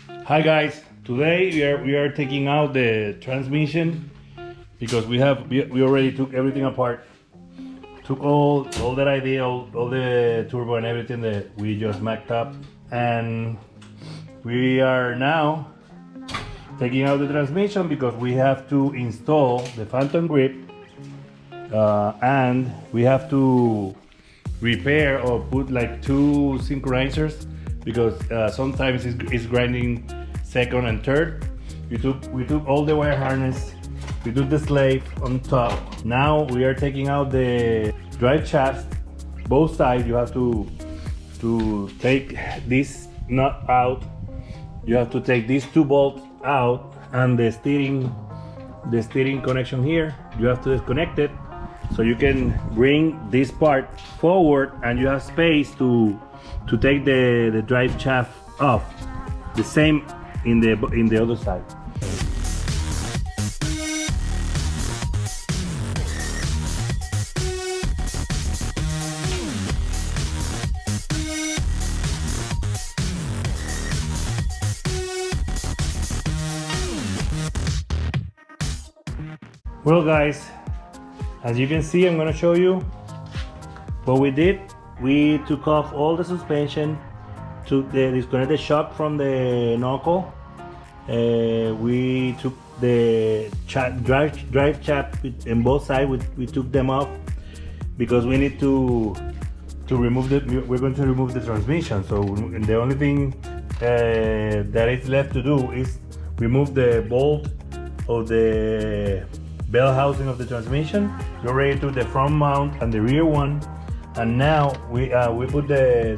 Hi guys, today we are taking out the transmission because we already took everything apart. Took all that I did, all the turbo and everything that we just macked up, and we are now taking out the transmission because we have to install the phantom grip, and we have to repair or put like two synchronizers because sometimes it's grinding second and third. We took all the wire harness, we took the slave on top. Now we are taking out the drive shaft, both sides. You have to take this nut out. You have to take these two bolts out, and the steering connection here, you have to disconnect it so you can bring this part forward, and you have space to take the drive shaft off. The same in the other side. Well guys, as you can see, I'm gonna show you what we did. We took off all the suspension, disconnected the shock from the knuckle. We took the drive shaft in both sides. We took them off because we need to remove we're going to remove the transmission. So the only thing that is left to do is remove the bolt of the bell housing of the transmission. We already took the front mount and the rear one, and now we put the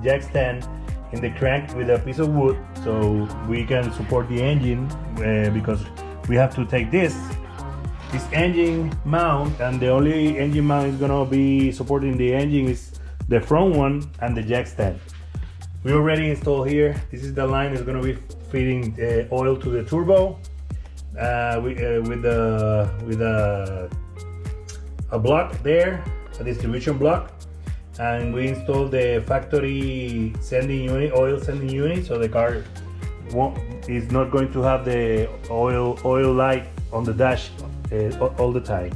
jack stand in the crank with a piece of wood so we can support the engine, because we have to take this engine mount, and the only engine mount is gonna be supporting the engine is the front one and the jack stand. We already installed here. This is the line that's gonna be feeding oil to the turbo. With a block there, a distribution block, and we installed the factory sending unit, oil sending unit, so the car is not going to have the oil light on the dash all the time.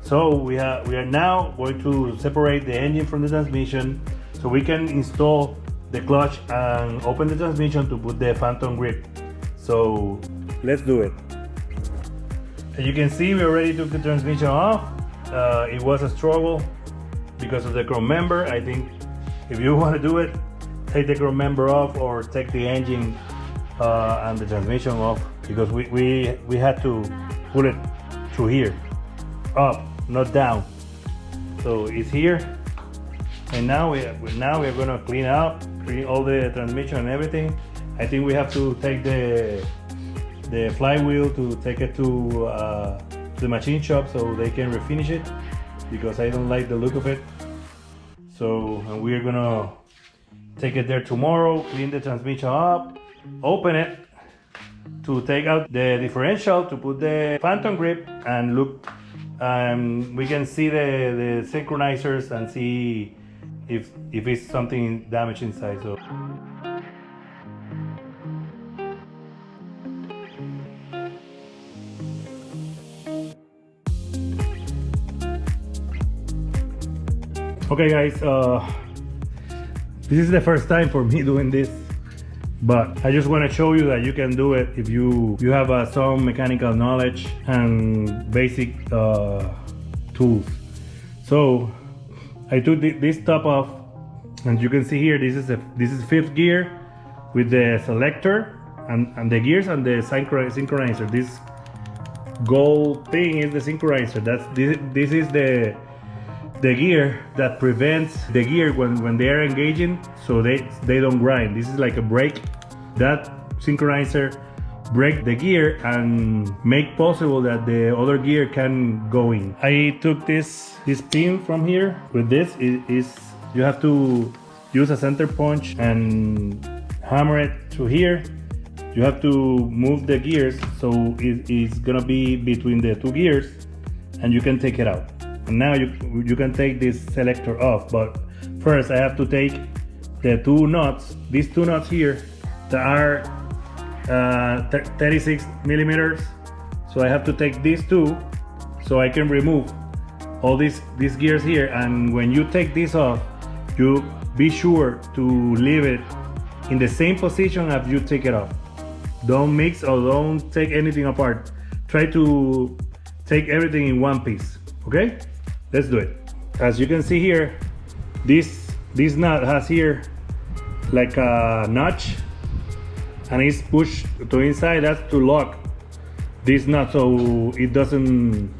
So we are now going to separate the engine from the transmission so we can install the clutch and open the transmission to put the phantom grip. So let's do it. As you can see, we already took the transmission off. It was a struggle because of the chrome member. I think if you want to do it, take the chrome member off or take the engine and the transmission off, because we had to put it through here, up, not down. So it's here, and now we're gonna clean all the transmission and everything. I think we have to take the flywheel to take it to the machine shop so they can refinish it, because I don't like the look of it. So we're gonna take it there tomorrow, clean the transmission up, open it to take out the differential to put the phantom grip, and look, we can see the synchronizers and see if it's something damaged inside. So okay guys, this is the first time for me doing this, but I just want to show you that you can do it if you have some mechanical knowledge and basic tools. So I took this top off, and you can see here this is fifth gear with the selector and the gears and the synchronizer. This gold thing is the synchronizer. This is the gear that prevents the gear when they are engaging, so they don't grind. This is like a brake. That synchronizer break the gear and make possible that the other gear can go in. I took this pin from here. With this is you have to use a center punch and hammer it through here. You have to move the gears so it's gonna be between the two gears, and you can take it out. And now you can take this selector off, but first I have to take the two nuts, these two nuts here, that are 36 millimeters. So I have to take these two so I can remove all these gears here. And when you take this off, you be sure to leave it in the same position as you take it off. Don't mix or don't take anything apart. Try to take everything in one piece. Okay, let's do it. As you can see here, this nut has here like a notch, and it's pushed to inside. That's to lock this nut so it doesn't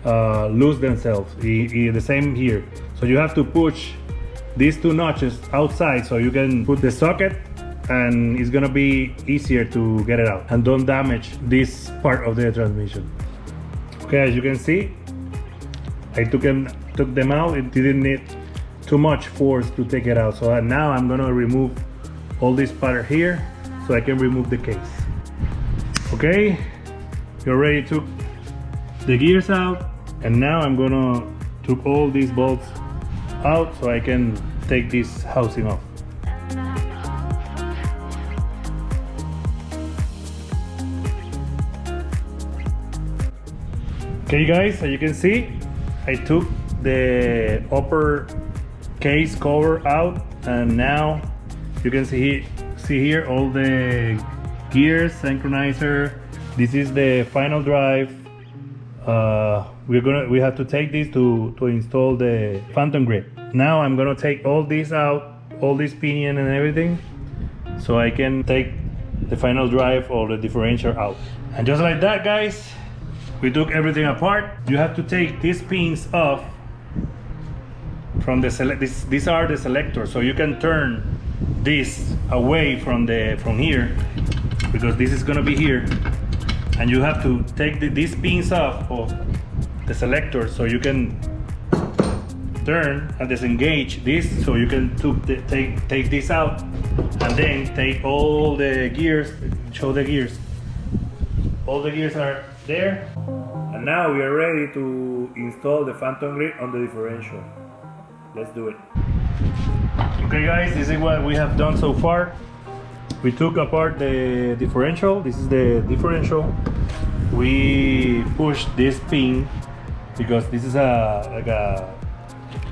lose themselves. The same here. So you have to push these two notches outside so you can put the socket, and it's gonna be easier to get it out and don't damage this part of the transmission. Okay, as you can see, I took them out. It didn't need too much force to take it out. So now I'm gonna remove all this part here so I can remove the case. Okay, you already took the gears out, and now I'm gonna take all these bolts out so I can take this housing off. Okay guys, as you can see, I took the upper case cover out, and now you can see here all the gears, synchronizer. This is the final drive. We have to take this to install the phantom grip. Now I'm gonna take all this out, all this pinion and everything, so I can take the final drive or the differential out. And just like that, guys, we took everything apart. You have to take these pins off from the these are the selectors, so you can turn this away from here, because this is gonna be here, and you have to take these pins off of the selector so you can turn and disengage this, so you can take this out, and then take all the gears. Show the gears. All the gears are there, and now we are ready to install the phantom grip on the differential. Let's do it. Okay guys, this is what we have done so far. We took apart the differential. This is the differential. We pushed this pin because this is like a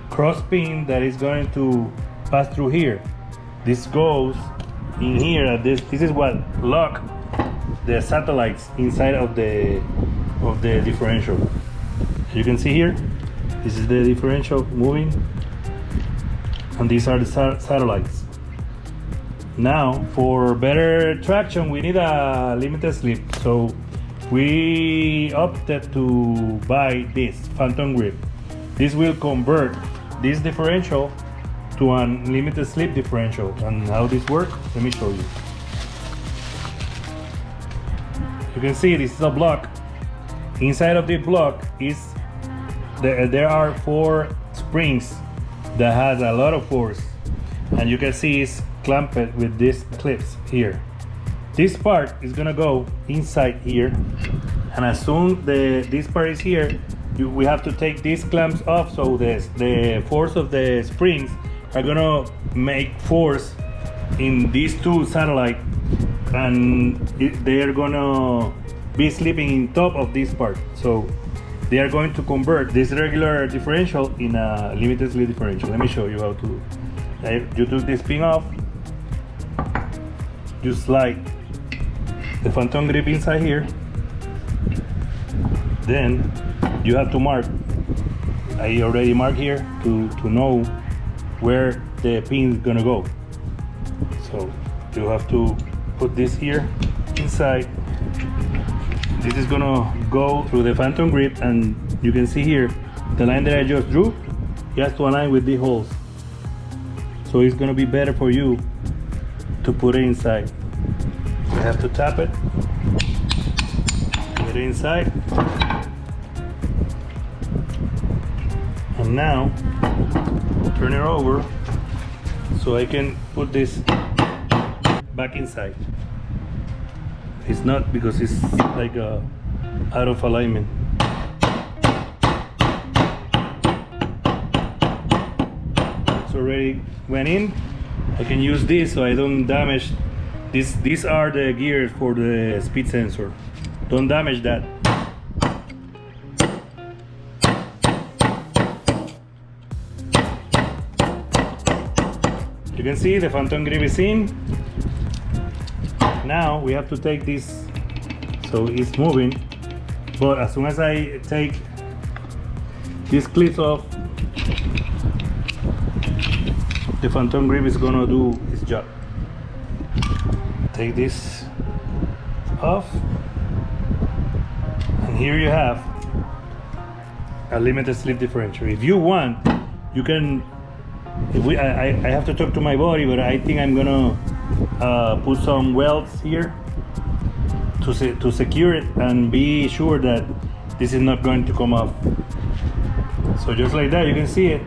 cross pin that is going to pass through here. This goes in here. This is what lock the satellites inside of the differential. You can see here, this is the differential moving, and these are the satellites. Now, for better traction, we need a limited slip, so we opted to buy this phantom grip. This will convert this differential to an limited slip differential. And how this works, let me show you. You can see this is a block. Inside of the block is there are 4 springs that has a lot of force, and you can see it's clamped with these clips here. This part is gonna go inside here, and as soon this part is here, we have to take these clamps off, so the force of the springs are gonna make force in these 2 satellites, and they are gonna be sleeping in top of this part. So they are going to convert this regular differential in a limited slip differential. Let me show you how to. You took this pin off, you slide the phantom grip inside here, then you have to mark. I already marked here to know where the pin is gonna go. So you have to put this here inside. This is gonna go through the phantom grip, and you can see here the line that I just drew. It has to align with the holes, so it's gonna be better for you to put it inside. You have to tap it, get it inside, and now turn it over so I can put this back inside. It's not, because it's like out of alignment. It's already went in. I can use this so I don't damage These are the gears for the speed sensor. Don't damage that. You can see the phantom grip is in. Now we have to take this, so it's moving, but as soon as I take these clips off, the phantom grip is gonna do its job. Take this off, and here you have a limited slip differential. If you want, you can. I have to talk to my buddy, but I think I'm gonna put some welds here to secure it and be sure that this is not going to come off. So just like that, you can see it.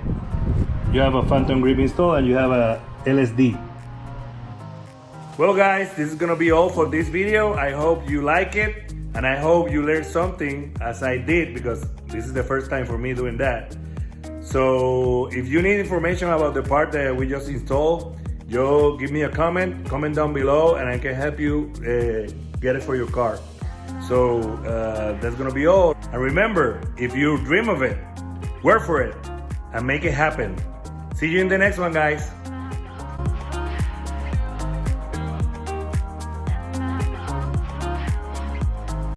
You have a phantom grip installed and you have a LSD. Well guys, this is gonna be all for this video. I hope you like it and I hope you learned something as I did, because this is the first time for me doing that. So if you need information about the part that we just installed, give me a comment down below and I can help you get it for your car. So that's gonna be all. And remember, if you dream of it, work for it and make it happen. See you in the next one, guys.